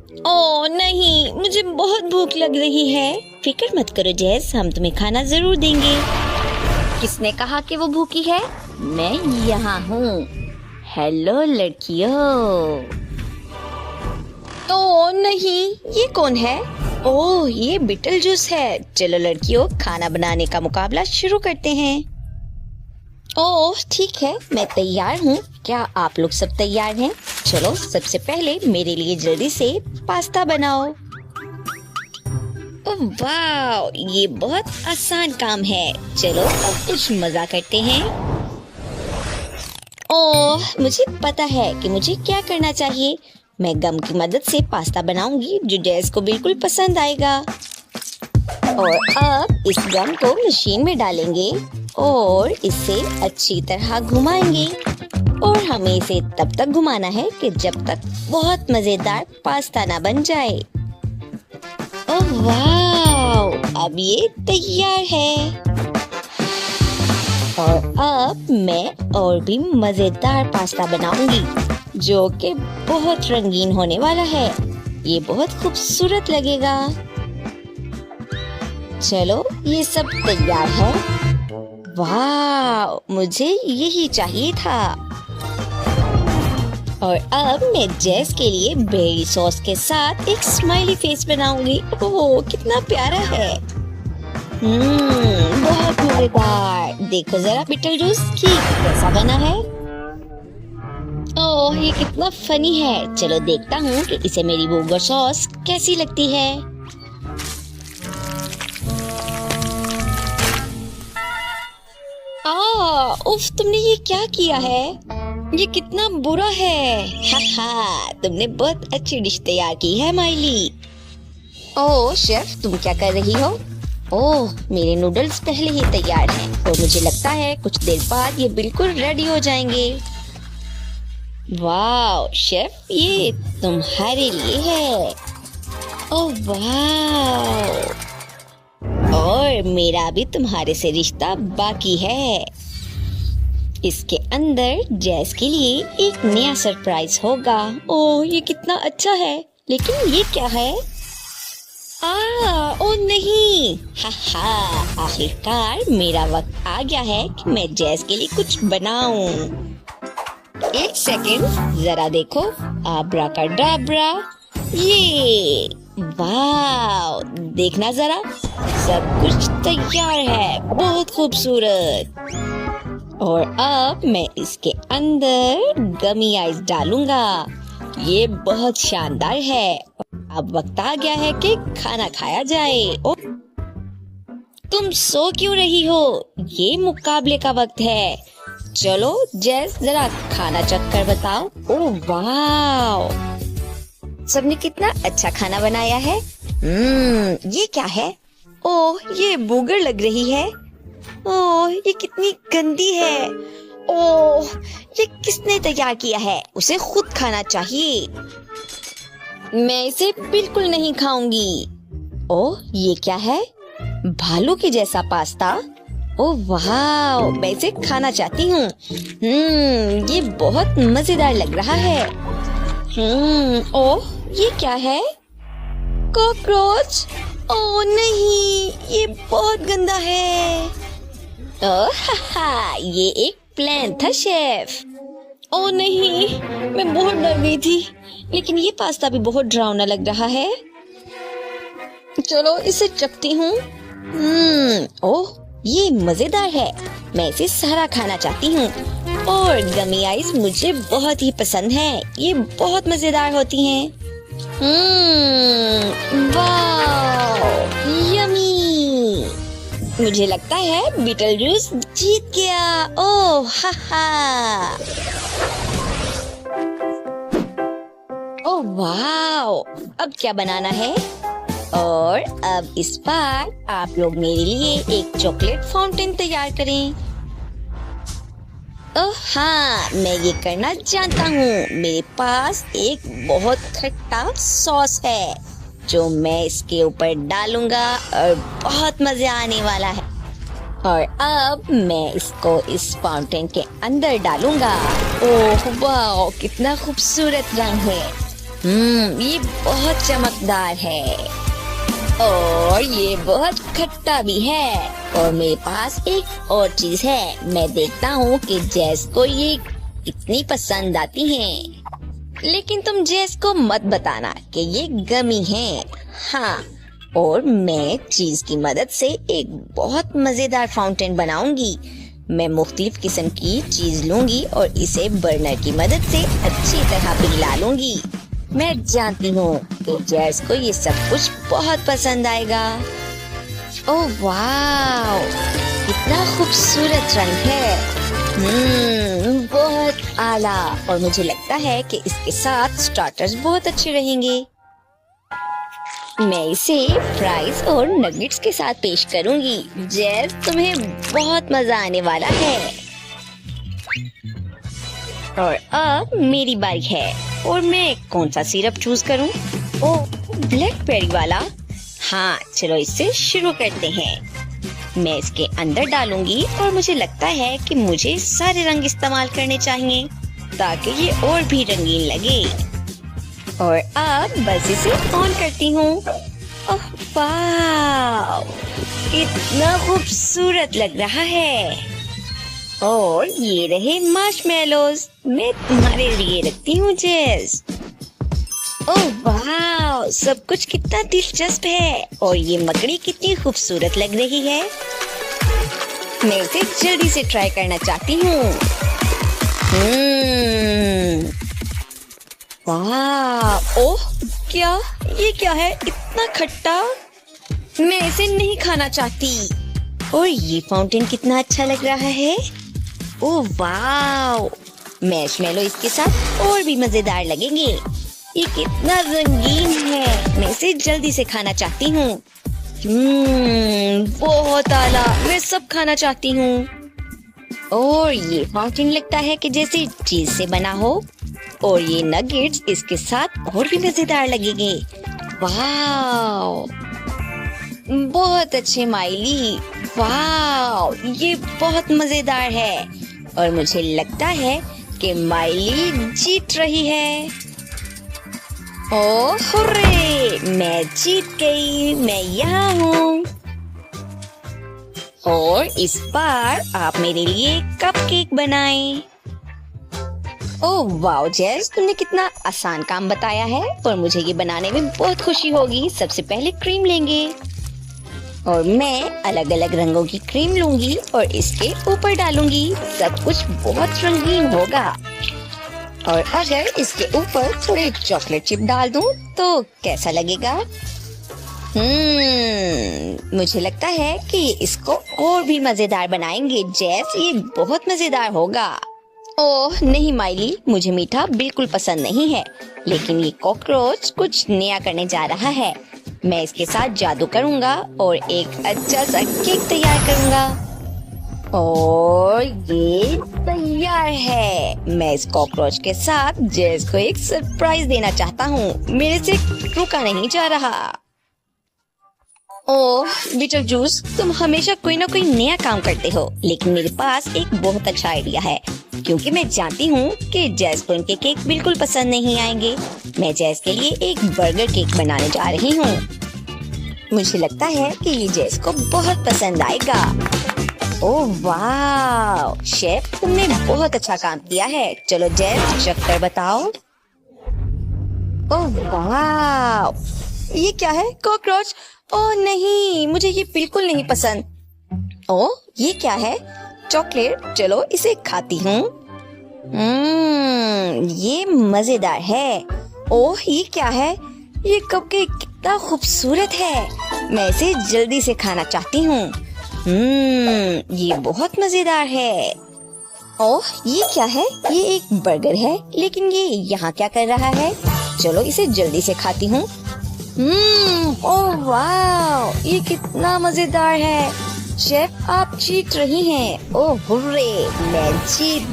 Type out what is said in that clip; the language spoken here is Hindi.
ओह नहीं, मुझे बहुत भूख लग रही है। फिक्र मत करो जेस, हम तुम्हें खाना जरूर देंगे। किसने कहा कि वो भूखी है? मैं यहाँ हूँ। हेलो लड़कियों। तो नहीं, ये कौन है? ओह, ये बीटल जूस है। चलो लड़कियों, खाना बनाने का मुकाबला शुरू करते हैं। ओह ठीक है, मैं तैयार हूँ। क्या आप लोग सब तैयार हैं? चलो सबसे पहले मेरे लिए जल्दी से पास्ता बनाओ। ओह वाह, ये बहुत आसान काम है। चलो अब कुछ मजा करते हैं। ओह, मुझे पता है कि मुझे क्या करना चाहिए। मैं गम की मदद से पास्ता बनाऊंगी जो जैस को बिल्कुल पसंद आएगा। और अब इस गम को मशीन में डालेंगे और इसे अच्छी तरह घुमाएंगे। और हमें इसे तब तक घुमाना है कि जब तक बहुत मजेदार पास्ता ना बन जाए। ओह वाव, अब ये तैयार है। और अब मैं और भी मजेदार पास्ता बनाऊंगी जो कि बहुत रंगीन होने वाला है। ये बहुत खूबसूरत लगेगा। चलो ये सब तैयार है। वाह, मुझे यही चाहिए था। और अब मैं जेस के लिए बेरी सॉस के साथ एक स्माइली फेस बनाऊंगी। ओह कितना प्यारा है। बहुत मजेदार। देखो जरा बीटल जूस की कैसा बना है। ओह ये कितना फनी है। चलो देखता हूँ कि इसे मेरी बर्गर सॉस कैसी लगती है। उफ, तुमने ये क्या किया है? ये कितना बुरा है। हा, तुमने बहुत अच्छी डिश तैयार की है माइली। ओह शेफ, तुम क्या कर रही हो? ओह, मेरे नूडल्स पहले ही तैयार हैं, तो मुझे लगता है कुछ देर बाद ये बिल्कुल रेडी हो जाएंगे। वाह शेफ, ये तुम्हारे लिए है। ओह वाह, और मेरा भी तुम्हारे से रिश्ता बाकी है। इसके अंदर जैस के लिए एक नया सरप्राइज होगा। ओह ये कितना अच्छा है, लेकिन ये क्या है? ओह नहीं, आखिरकार मेरा वक्त आ गया है कि मैं जैस के लिए कुछ बनाऊं। एक सेकंड, जरा देखो। आब्राकाडाब्रा, ये वाह, देखना जरा, सब कुछ तैयार है। बहुत खूबसूरत। और अब मैं इसके अंदर गमी आइस डालूंगा। ये बहुत शानदार है। अब वक्त आ गया है कि खाना खाया जाए। तुम सो क्यों रही हो? ये मुकाबले का वक्त है। चलो जैस, जरा खाना चख कर बताओ। ओह वाह, सबने कितना अच्छा खाना बनाया है। ये क्या है? ओह ये बूगर लग रही है। ओह ये कितनी गंदी है। ओह ये किसने तैयार किया है? उसे खुद खाना चाहिए। मैं इसे बिल्कुल नहीं खाऊंगी। ओह ये क्या है? भालू के जैसा पास्ता। ओह वाह, मैं इसे खाना चाहती हूँ। ये बहुत मजेदार लग रहा है। ओह ये क्या है? कॉकरोच। ओह नहीं, ये बहुत गंदा है। ओह ये एक प्लान था शेफ। ओह नहीं, मैं बहुत डर गई थी, लेकिन ये पास्ता भी बहुत डरावना लग रहा है। चलो इसे चखती हूँ। ओह ये मजेदार है। मैं इसे सारा खाना चाहती हूँ। और गमी आइस मुझे बहुत ही पसंद है। ये बहुत मजेदार होती हैं। वाह यमी। मुझे लगता है बीटल जूस जीत गया। ओह ओह वाह, अब क्या बनाना है? और अब इस बार आप लोग मेरे लिए एक चॉकलेट फाउंटेन तैयार करें। ओह हाँ, मैं ये करना जानता हूँ। मेरे पास एक बहुत खट्टा सॉस है जो मैं इसके ऊपर डालूंगा और बहुत मजा आने वाला है। और अब मैं इसको इस फाउंटेन के अंदर डालूंगा। ओह वाह, कितना खूबसूरत रंग है। ये बहुत चमकदार है और ये बहुत खट्टा भी है। और मेरे पास एक और चीज है, मैं देखता हूँ कि जैस को ये कितनी पसंद आती है। लेकिन तुम जैस को मत बताना कि ये गमी है। हाँ, और मैं चीज की मदद से एक बहुत मजेदार फाउंटेन बनाऊंगी। मैं मुख्तलिफ किस्म की चीज लूंगी और इसे बर्नर की मदद से अच्छी तरह पिघला लूंगी। मैं जानती हूँ कि जैस को ये सब कुछ बहुत पसंद आएगा। ओह वाह, कितना खूबसूरत रंग है। बहुत आला। और मुझे लगता है कि इसके साथ स्टार्टर्स बहुत अच्छे रहेंगे। मैं इसे फ्राइज और नगेट्स के साथ पेश करूंगी। जैस, तुम्हें बहुत मजा आने वाला है। और अब मेरी बारी है और मैं कौन सा सिरप चूज करूं? ओह, ब्लैकबेरी वाला। हाँ, चलो इससे शुरू करते हैं। मैं इसके अंदर डालूंगी और मुझे लगता है कि मुझे सारे रंग इस्तेमाल करने चाहिए ताकि ये और भी रंगीन लगे। और अब बस इसे ऑन करती हूँ। ओह वाह, कितना खूबसूरत लग रहा है। और ये रहे मार्शमेलोज, मैं तुम्हारे लिए रखती हूँ जैस। ओह वाह, सब कुछ कितना दिलचस्प है और ये मकड़ी कितनी खूबसूरत लग रही है। मैं इसे जल्दी से ट्राई करना चाहती हूँ। वाह, ओह क्या, ये क्या है, इतना खट्टा। मैं इसे नहीं खाना चाहती। और ये फाउंटेन कितना अच्छा लग रहा है। ओह वाह, मैशमेलो इसके साथ और भी मजेदार लगेंगे। ये कितना रंगीन है, मैं इसे जल्दी से खाना चाहती हूँ। बहुत आला, मैं सब खाना चाहती हूँ। और ये फाउंटेन लगता है कि जैसे चीज से बना हो। और ये नगेट्स इसके साथ और भी मजेदार लगेंगे। वाह, बहुत अच्छे माइली। वाह, ये बहुत मजेदार है और मुझे लगता है कि माइली जीत रही है। ओह हुर्रे, मैं जीत गई, मैं यहाँ हूँ। और इस बार आप मेरे लिए कपकेक बनाएं। ओह वाह जैस, तुमने कितना आसान काम बताया है और मुझे ये बनाने में बहुत खुशी होगी। सबसे पहले क्रीम लेंगे और मैं अलग अलग रंगों की क्रीम लूंगी और इसके ऊपर डालूंगी। सब कुछ बहुत रंगीन होगा। और अगर इसके ऊपर थोड़े चॉकलेट चिप डाल दूं तो कैसा लगेगा? मुझे लगता है कि इसको और भी मजेदार बनाएंगे जैस, ये बहुत मजेदार होगा। ओह नहीं माइली, मुझे मीठा बिल्कुल पसंद नहीं है, लेकिन ये कॉकरोच कुछ नया करने जा रहा है। मैं इसके साथ जादू करूंगा और एक अच्छा सा केक तैयार करूंगा। और ये तैयार है। मैं इस कॉकरोच के साथ जैस को एक सरप्राइज देना चाहता हूँ। मेरे से रुका नहीं जा रहा। ओह बीटल जूस, तुम हमेशा कोई ना कोई नया काम करते हो, लेकिन मेरे पास एक बहुत अच्छा आइडिया है। क्योंकि मैं जानती हूँ कि जैस को इनके केक बिल्कुल पसंद नहीं आएंगे। मैं जैस के लिए एक बर्गर केक बनाने जा रही हूँ। मुझे लगता है कि ये जैस को बहुत पसंद आएगा। ओह वाह शेफ, तुमने बहुत अच्छा काम किया है। चलो जैस, चक्कर बताओ। ओह वाह, ये क्या है? कॉकरोच। ओह नहीं, मुझे ये बिल्कुल नहीं पसंद। ओह ये क्या है? चॉकलेट। चलो इसे खाती हूँ। ये मजेदार है। ओह ये क्या है? ये कपकेक कितना खूबसूरत है। मैं इसे जल्दी से खाना चाहती हूँ। ये बहुत मजेदार है। ओह ये क्या है? ये एक बर्गर है, लेकिन ये यहाँ क्या कर रहा है? चलो इसे जल्दी से खाती हूँ। ओह वाह, ये कितना मजेदार है। शेफ आप जीत रही हैं। ओह हुर्रे, मैं जीत